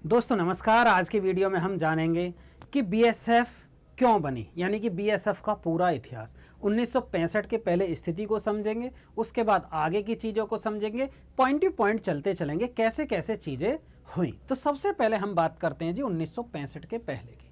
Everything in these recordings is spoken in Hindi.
दोस्तों नमस्कार। आज की वीडियो में हम जानेंगे कि बीएसएफ क्यों बनी, यानी कि बीएसएफ का पूरा इतिहास। 1965 के पहले स्थिति को समझेंगे, उसके बाद आगे की चीज़ों को समझेंगे, पॉइंट टू पॉइंट चलते चलेंगे कैसे कैसे चीज़ें हुई। तो सबसे पहले हम बात करते हैं जी 1965 के पहले की।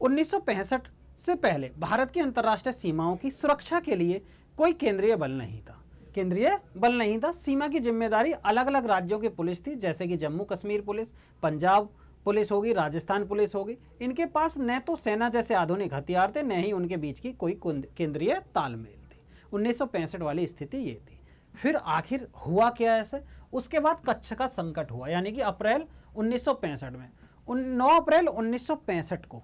1965 से पहले भारत की अंतर्राष्ट्रीय सीमाओं की सुरक्षा के लिए कोई केंद्रीय बल नहीं था। सीमा की जिम्मेदारी अलग अलग राज्यों की पुलिस थी, जैसे कि जम्मू कश्मीर पुलिस, पंजाब पुलिस होगी, राजस्थान पुलिस होगी। इनके पास न तो सेना जैसे आधुनिक हथियार थे, न ही उनके बीच की कोई केंद्रीय तालमेल थी। 1965 वाली स्थिति ये थी। फिर आखिर हुआ क्या ऐसे? उसके बाद कच्छ का संकट हुआ, यानी कि अप्रैल 1965 में 9 अप्रैल 1965 को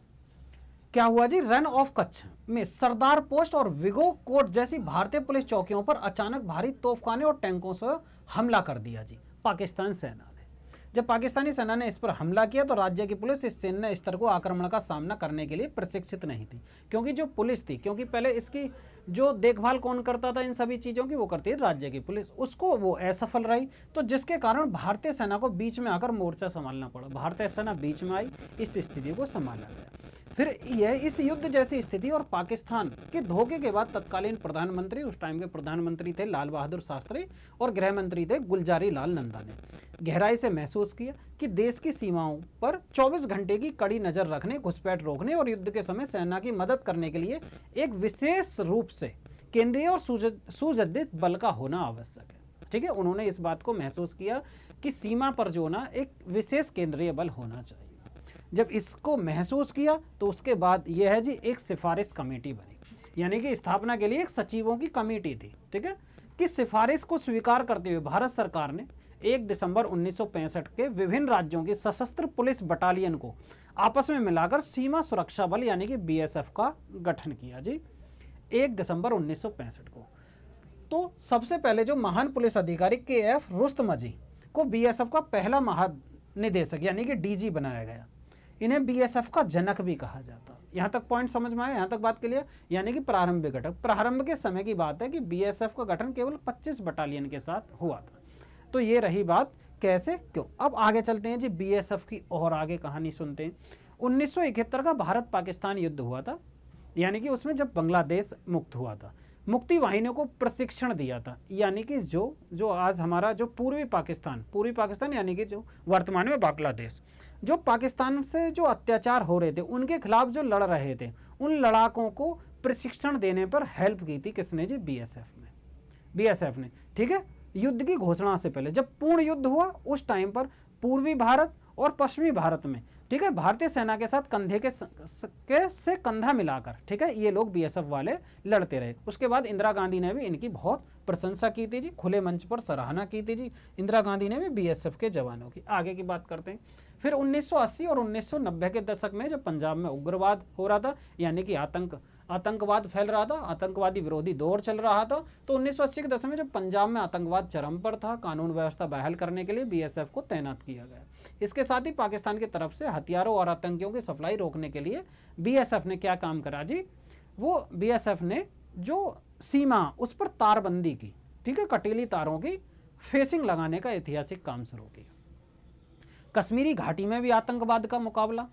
क्या हुआ जी, रन ऑफ कच्छ में सरदार पोस्ट और विगो कोट जैसी भारतीय पुलिस चौकियों पर अचानक भारी तोपखाने और टैंकों से हमला कर दिया जी पाकिस्तान सेना ने। जब पाकिस्तानी सेना ने इस पर हमला किया तो राज्य की पुलिस इस सैन्य स्तर को आक्रमण का सामना करने के लिए प्रशिक्षित नहीं थी, क्योंकि जो पुलिस थी, क्योंकि पहले इसकी जो देखभाल कौन करता था इन सभी चीज़ों की, वो करती है राज्य की पुलिस, उसको वो असफल रही। तो जिसके कारण भारतीय सेना को बीच में आकर मोर्चा संभालना पड़ा। भारतीय सेना बीच में आई, इस स्थिति को संभाला गया। फिर यह इस युद्ध जैसी स्थिति और पाकिस्तान के धोखे के बाद तत्कालीन प्रधानमंत्री, उस टाइम के प्रधानमंत्री थे लाल बहादुर शास्त्री और गृह मंत्री थे गुलजारी लाल नंदा ने गहराई से महसूस किया कि देश की सीमाओं पर 24 घंटे की कड़ी नजर रखने, घुसपैठ रोकने और युद्ध के समय सेना की मदद करने के लिए एक विशेष रूप से केंद्रीय और सुसज्जित बल का होना आवश्यक है। ठीक है, उन्होंने इस बात को महसूस किया कि सीमा पर जो ना एक विशेष केंद्रीय बल होना चाहिए। जब इसको महसूस किया तो उसके बाद यह है जी एक सिफारिश कमेटी बनी, यानी कि स्थापना के लिए एक सचिवों की कमेटी थी। ठीक है, कि सिफारिश को स्वीकार करते हुए भारत सरकार ने 1 दिसंबर 1965 के विभिन्न राज्यों की सशस्त्र पुलिस बटालियन को आपस में मिलाकर सीमा सुरक्षा बल यानी कि बीएसएफ का गठन किया जी 1 दिसंबर 1965 को। तो सबसे पहले जो महान पुलिस अधिकारी के.एफ. रुस्तमजी को बीएसएफ का पहला महानिदेशक यानी कि डीजी बनाया गया। इन्हें बीएसएफ का जनक भी कहा जाता। यहाँ तक पॉइंट समझ में आया, यहाँ तक बात क्लियर। यानी कि प्रारंभिक घटक, प्रारंभ के समय की बात है कि बीएसएफ का गठन केवल 25 बटालियन के साथ हुआ था। तो ये रही बात कैसे क्यों। अब आगे चलते हैं जी बीएसएफ की और आगे कहानी सुनते हैं। 1971 का भारत पाकिस्तान युद्ध हुआ था, यानी कि उसमें जब बांग्लादेश मुक्त हुआ था, मुक्ति वाहिनियों को प्रशिक्षण दिया था। यानी कि जो आज हमारा जो पूर्वी पाकिस्तान यानी कि जो वर्तमान में बांग्लादेश, जो पाकिस्तान से जो अत्याचार हो रहे थे उनके खिलाफ जो लड़ रहे थे, उन लड़ाकों को प्रशिक्षण देने पर हेल्प की थी किसने जी, बीएसएफ ने। ठीक है, युद्ध की घोषणा से पहले जब पूर्ण युद्ध हुआ उस टाइम पर पूर्वी भारत और पश्चिमी भारत में, ठीक है, भारतीय सेना के साथ कंधे से कंधा मिलाकर, ठीक है, ये लोग बीएसएफ वाले लड़ते रहे। उसके बाद इंदिरा गांधी ने भी इनकी बहुत प्रशंसा की थी जी, खुले मंच पर सराहना की थी जी इंदिरा गांधी ने भी बीएसएफ के जवानों की। आगे की बात करते हैं। फिर 1980 और 1990 के दशक में जब पंजाब में उग्रवाद हो रहा था, यानी कि आतंकवाद फैल रहा था, आतंकवादी विरोधी दौर चल रहा था, तो 1980 के दशक में जब पंजाब में आतंकवाद चरम पर था, कानून व्यवस्था बहाल करने के लिए बीएसएफ को तैनात किया गया। इसके साथ ही पाकिस्तान की तरफ से हथियारों और आतंकियों की सप्लाई रोकने के लिए बीएसएफ ने क्या काम करा जी, वो बीएसएफ ने जो सीमा उस पर तारबंदी की, ठीक है, कटीली तारों की फेसिंग लगाने का ऐतिहासिक काम शुरू किया। कश्मीरी घाटी में भी आतंकवाद का मुकाबला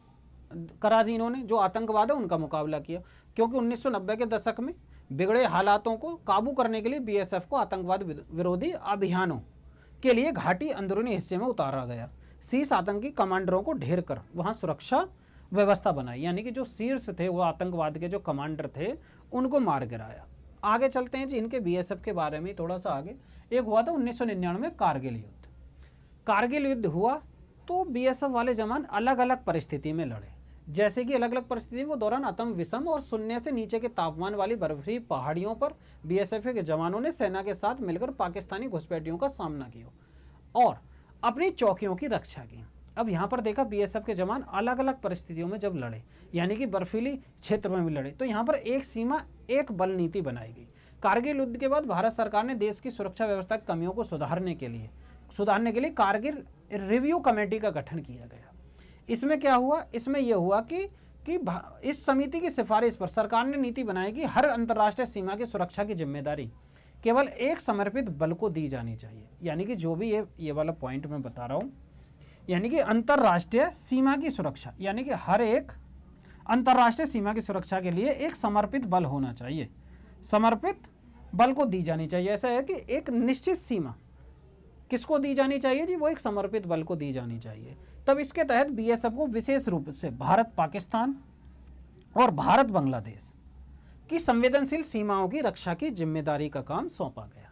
करा जी इन्होंने, जो आतंकवाद है उनका मुकाबला किया, क्योंकि 1990 के दशक में बिगड़े हालातों को काबू करने के लिए बीएसएफ को आतंकवाद विरोधी अभियानों के लिए घाटी अंदरूनी हिस्से में उतारा गया। शीर्ष आतंकी कमांडरों को ढेर कर वहां सुरक्षा व्यवस्था बनाई, यानी कि जो शीर्ष थे वो आतंकवाद के जो कमांडर थे उनको मार गिराया। आगे चलते हैं जी इनके बीएसएफ के बारे में थोड़ा सा आगे। एक हुआ था 1999 में कारगिल युद्ध। कारगिल युद्ध हुआ तो बीएसएफ वाले जवान अलग अलग परिस्थिति में लड़े, जैसे कि अलग अलग परिस्थिति में वो दौरान अतम विषम और शून्य से नीचे के तापमान वाली बर्फीली पहाड़ियों पर बीएसएफ के जवानों ने सेना के साथ मिलकर पाकिस्तानी घुसपैठियों का सामना किया और अपनी चौकियों की रक्षा की। अब यहाँ पर देखा बीएसएफ के जवान अलग अलग परिस्थितियों में जब लड़े, यानी कि बर्फीली क्षेत्र में भी लड़े, तो यहाँ पर एक सीमा एक बल नीति बनाई गई। कारगिल युद्ध के बाद भारत सरकार ने देश की सुरक्षा व्यवस्था की कमियों को सुधारने के लिए कारगिल रिव्यू कमेटी का गठन किया गया। इसमें क्या हुआ, इसमें यह हुआ कि इस समिति की सिफारिश पर सरकार ने नीति बनाई कि हर अंतर्राष्ट्रीय सीमा की सुरक्षा की जिम्मेदारी केवल एक समर्पित बल को दी जानी चाहिए। यानी कि जो भी ये वाला पॉइंट मैं बता रहा हूँ, यानी कि अंतर्राष्ट्रीय सीमा की सुरक्षा, यानी कि हर एक अंतर्राष्ट्रीय सीमा की सुरक्षा के लिए एक समर्पित बल होना चाहिए, समर्पित बल को दी जानी चाहिए। ऐसा है कि एक निश्चित सीमा किसको दी जानी चाहिए जी, वो एक समर्पित बल को दी जानी चाहिए। तब इसके तहत बीएसएफ को विशेष रूप से भारत पाकिस्तान और भारत बांग्लादेश की संवेदनशील सीमाओं की रक्षा की जिम्मेदारी का काम सौंपा गया।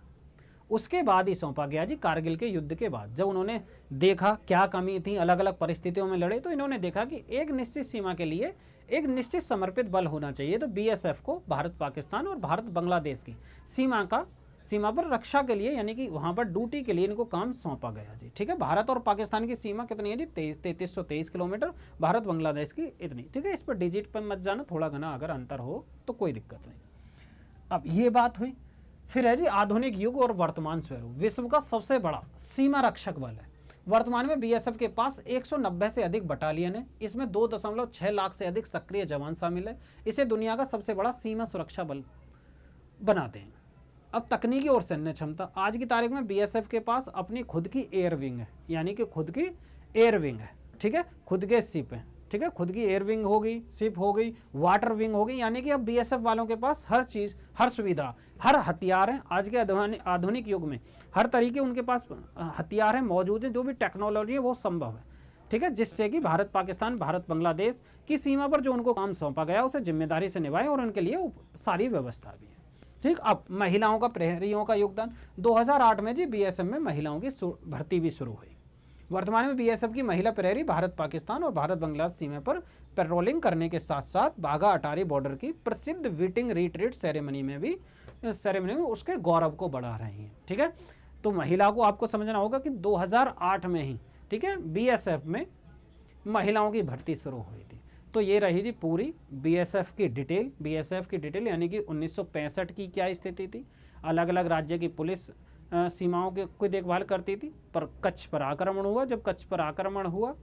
उसके बाद ही सौंपा गया जी कारगिल के युद्ध के बाद, जब उन्होंने देखा क्या कमी थी, अलग अलग परिस्थितियों में लड़े, तो इन्होंने देखा कि एक निश्चित सीमा के लिए एक निश्चित समर्पित बल होना चाहिए। तो बीएसएफ को भारत पाकिस्तान और भारत बांग्लादेश की सीमा पर रक्षा के लिए, यानी कि वहां पर ड्यूटी के लिए इनको काम सौंपा गया जी। ठीक है, भारत और पाकिस्तान की सीमा कितनी है जी, 3323 किलोमीटर, भारत बांग्लादेश की इतनी। ठीक है, इस पर डिजिट पर मत जाना, थोड़ा घना अगर अंतर हो तो कोई दिक्कत नहीं। अब ये बात हुई। फिर है जी आधुनिक युग और वर्तमान स्वरूप। विश्व का सबसे बड़ा सीमा रक्षक बल है। वर्तमान में बीएसएफ के पास 190 से अधिक बटालियन है, इसमें 2.6 लाख से अधिक सक्रिय जवान शामिल है। इसे दुनिया का सबसे बड़ा सीमा सुरक्षा बल बनाते हैं। अब तकनीकी और सैन्य क्षमता। आज की तारीख में बीएसएफ के पास अपनी खुद की एयर विंग है, यानी कि खुद की एयर विंग है। ठीक है, खुद के शिप है। ठीक है, खुद की एयर विंग हो गई, शिप हो गई, वाटर विंग हो गई, यानी कि अब बीएसएफ वालों के पास हर चीज़, हर सुविधा, हर हथियार है। आज के आधुनिक युग में हर तरीके उनके पास हथियार है, मौजूद है, जो भी टेक्नोलॉजी है वो संभव है। ठीक है, जिससे कि भारत पाकिस्तान, भारत बांग्लादेश की सीमा पर जो उनको काम सौंपा गया उसे जिम्मेदारी से निभाएं, और उनके लिए सारी व्यवस्था भी है। ठीक, अब महिलाओं का, प्रहरियों का योगदान। 2008 में जी बीएसएफ में महिलाओं की भर्ती भी शुरू हुई। वर्तमान में बीएसएफ की महिला प्रहरी भारत पाकिस्तान और भारत बांग्लादेश सीमा पर पेट्रोलिंग करने के साथ साथ बाघा अटारी बॉर्डर की प्रसिद्ध वीटिंग रिट्रीट सेरेमनी में उसके गौरव को बढ़ा रही हैं। ठीक है, तो महिला को आपको समझना होगा कि 2008 में ही, ठीक है, बीएसएफ में महिलाओं की भर्ती शुरू हुई थी। तो ये रही जी पूरी बीएसएफ की डिटेल, यानी कि 1965 की क्या स्थिति थी। अलग अलग राज्य की पुलिस सीमाओं की देखभाल करती थी, पर कच्छ पर आक्रमण हुआ। जब कच्छ पर आक्रमण हुआ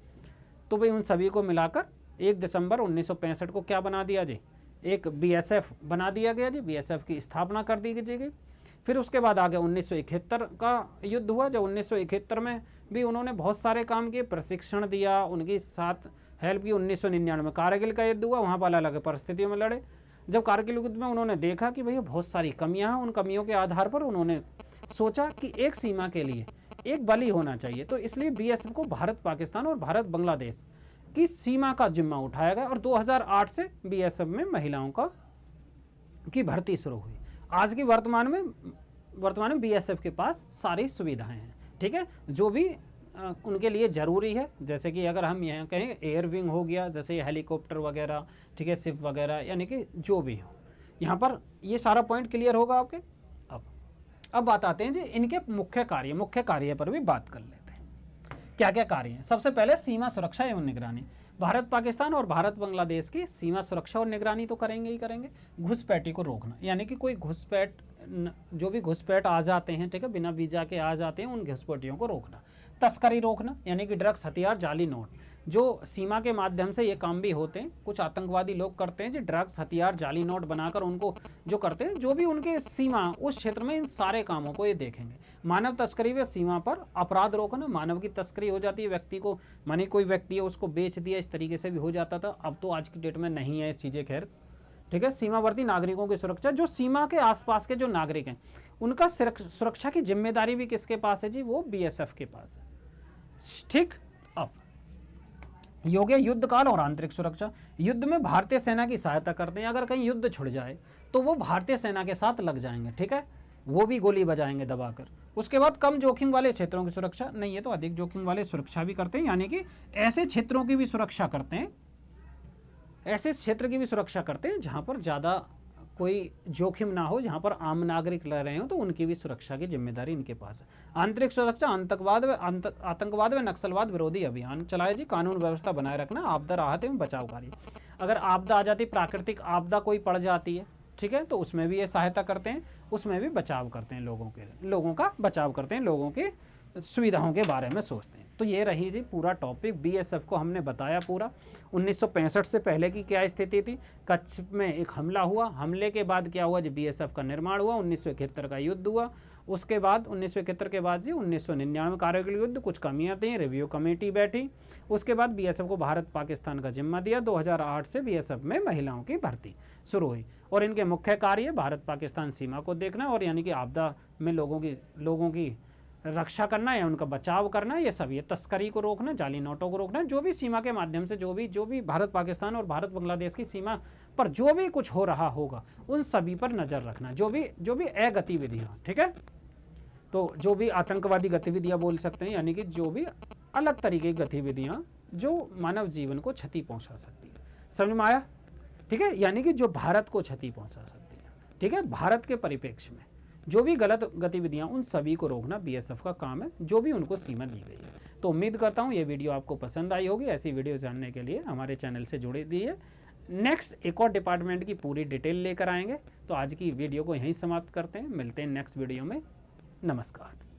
तो भाई उन सभी को मिलाकर 1 दिसंबर 1965 को क्या बना दिया जी, एक बीएसएफ बना दिया गया जी, बीएसएफ की स्थापना कर दी गई। फिर उसके बाद आगे 1971 का युद्ध हुआ, जब 1971 में भी उन्होंने बहुत सारे काम किए, प्रशिक्षण दिया, उनकी साथ हेल्प की। 1999 में कारगिल का युद्ध हुआ, वहाँ पर अलग अलग परिस्थितियों में लड़े। जब कारगिल युद्ध में उन्होंने देखा कि भैया बहुत सारी कमियां हैं, उन कमियों के आधार पर उन्होंने सोचा कि एक सीमा के लिए एक बल ही होना चाहिए। तो इसलिए बीएसएफ को भारत पाकिस्तान और भारत बांग्लादेश की सीमा का जिम्मा उठाया गया, और 2008 से बीएसएफ में महिलाओं की भर्ती शुरू हुई। आज की वर्तमान में बीएसएफ के पास सारी सुविधाएं हैं। ठीक है, जो भी उनके लिए ज़रूरी है, जैसे कि अगर हम यहाँ कहें एयर विंग हो गया, जैसे हेलीकॉप्टर वगैरह, ठीक है, शिप वगैरह, यानी कि जो भी हो, यहाँ पर ये सारा पॉइंट क्लियर होगा आपके। अब बात आते हैं जी इनके मुख्य कार्य पर भी बात कर लेते हैं, क्या क्या कार्य हैं। सबसे पहले सीमा सुरक्षा एवं निगरानी। भारत पाकिस्तान और भारत बांग्लादेश की सीमा सुरक्षा और निगरानी तो करेंगे ही करेंगे। घुसपैठी को रोकना, यानी कि कोई जो भी घुसपैठ आ जाते हैं, ठीक है, बिना वीजा के आ जाते हैं, उन घुसपैठियों को रोकना। तस्करी रोकना, यानी कि ड्रग्स, हथियार, जाली नोट, जो सीमा के माध्यम से ये काम भी होते हैं। कुछ आतंकवादी लोग करते हैं जो ड्रग्स, हथियार, जाली नोट बनाकर उनको जो करते हैं, जो भी उनके सीमा उस क्षेत्र में, इन सारे कामों को ये देखेंगे। मानव तस्करी व सीमा पर अपराध रोकना। मानव की तस्करी हो जाती है, व्यक्ति को, माने कोई व्यक्ति है उसको बेच दिया, इस तरीके से भी हो जाता था। अब तो आज की डेट में नहीं है इस चीज़ें, खैर। ठीक है, सीमावर्ती नागरिकों की सुरक्षा। जो सीमा के आसपास के जो नागरिक हैं उनका सुरक्षा की जिम्मेदारी भी किसके पास है जी, वो बीएसएफ के पास है। ठीक, अब योग्य युद्धकाल और आंतरिक सुरक्षा। युद्ध में भारतीय सेना की सहायता करते हैं। अगर कहीं युद्ध छिड़ जाए तो वो भारतीय सेना के साथ लग जाएंगे। ठीक है, वो भी गोली बजाएंगे दबाकर। उसके बाद कम जोखिम वाले क्षेत्रों की सुरक्षा, नहीं है तो अधिक जोखिम वाले सुरक्षा भी करते हैं, यानी कि ऐसे क्षेत्रों की भी सुरक्षा करते हैं, ऐसे क्षेत्र की भी सुरक्षा करते हैं जहां पर ज़्यादा कोई जोखिम ना हो, जहां पर आम नागरिक रह रहे हो, तो उनकी भी सुरक्षा की जिम्मेदारी इनके पास है। आंतरिक सुरक्षा, आतंकवाद व नक्सलवाद विरोधी अभियान चलाए जी। कानून व्यवस्था बनाए रखना, आपदा राहत एवं बचाव कार्य। अगर आपदा आ जाती, प्राकृतिक आपदा कोई पड़ जाती है, ठीक है, तो उसमें भी ये सहायता करते हैं, उसमें भी बचाव करते हैं, लोगों का बचाव करते हैं, लोगों के सुविधाओं के बारे में सोचते हैं। तो ये रही जी पूरा टॉपिक। बीएसएफ को हमने बताया पूरा। 1965 से पहले की क्या स्थिति थी, कच्छ में एक हमला हुआ, हमले के बाद क्या हुआ जी, बीएसएफ का निर्माण हुआ, 1971 का युद्ध हुआ, उसके बाद 1971 के बाद जी 1999 कारगिल युद्ध, कुछ कमियां थी, रिव्यू कमेटी बैठी। उसके बाद बीएसएफ को भारत पाकिस्तान का जिम्मा दिया। 2008 से बीएसएफ में महिलाओं की भर्ती शुरू हुई और इनके मुख्य कार्य भारत पाकिस्तान सीमा को देखना और यानी कि आपदा में लोगों की रक्षा करना या उनका बचाव करना, ये सब, ये तस्करी को रोकना, जाली नोटों को रोकना, जो भी सीमा के माध्यम से जो भी भारत पाकिस्तान और भारत बांग्लादेश की सीमा पर जो भी कुछ हो रहा होगा उन सभी पर नज़र रखना, जो भी गतिविधियाँ, ठीक है, तो जो भी आतंकवादी गतिविधियाँ बोल सकते हैं, यानी कि जो भी अलग तरीके की गतिविधियाँ जो मानव जीवन को क्षति पहुँचा सकती है, समझ में आया, ठीक है, यानी कि जो भारत को क्षति पहुँचा सकती है, ठीक है, भारत के परिप्रेक्ष्य में जो भी गलत गतिविधियां उन सभी को रोकना बीएसएफ का काम है, जो भी उनको सीमा दी गई है। तो उम्मीद करता हूं ये वीडियो आपको पसंद आई होगी। ऐसी वीडियो जानने के लिए हमारे चैनल से जुड़े रहिए। नेक्स्ट एक और डिपार्टमेंट की पूरी डिटेल लेकर आएंगे। तो आज की वीडियो को यहीं समाप्त करते हैं, मिलते हैं नेक्स्ट वीडियो में। नमस्कार।